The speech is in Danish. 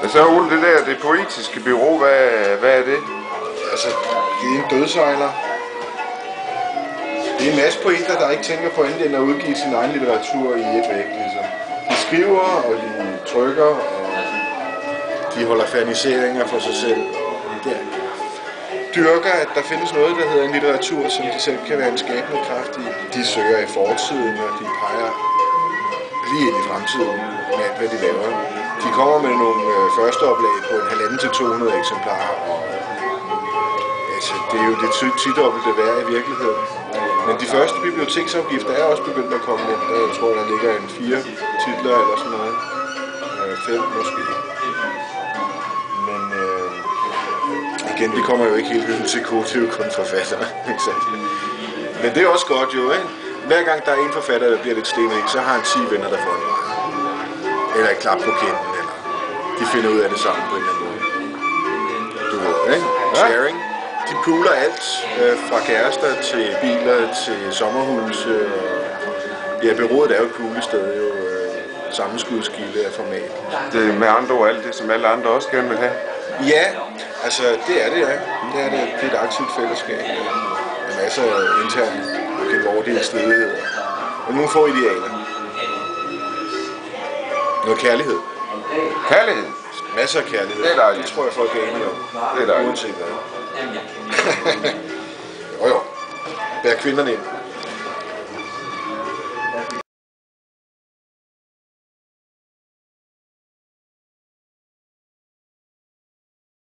Men så Ole, det poetiske bureau, hvad er det? Altså, det er en dødsejler. Det er en masse poeter, der ikke tænker på andet end at udgive sin egen litteratur i et væk, ligesom. De skriver, og de trykker, og de holder ferniseringer for sig selv. De dyrker, at der findes noget, der hedder en litteratur, som de selv kan være en skabende kraft i. De søger i fortiden, og de peger lige ind i fremtiden med alt, hvad de laver. De kommer med nogle førsteoplag på 1,5 til 200 eksemplarer, og altså, det er jo det tidobbelte værd i virkeligheden. Men de første biblioteksafgifter er også begyndt at komme ind. Jeg tror, der ligger en 4 titler eller sådan noget. 5 måske. Men igen, det kommer jo ikke helt uden til kode, det er jo kun forfattere. Men det er også godt jo, ikke? Hver gang der er en forfatter, der bliver lidt stenet, så har han 10 venner, der får en vej. Eller et klap på kinden, eller de finder ud af det sammen på en eller anden måde. Du ved, ikke? Sharing. De pooler alt, fra kærester til biler til sommerhuse. Ja, bureauet er jo et poolested, jo sammenskudskilde af format. Det er med andre ord alt det, som alle andre også gerne vil have. Ja, altså det er det, ja. Det er et aktivt fællesskab med masser af interne og genvordige stedigheder. Og nogle få idealer. Noget kærlighed. Kærlighed? Masser af kærlighed. Det er dejligt. Det tror jeg, folk er enige om. Det er dejligt. Uanset hvad. Jo. Bær kvinderne ind.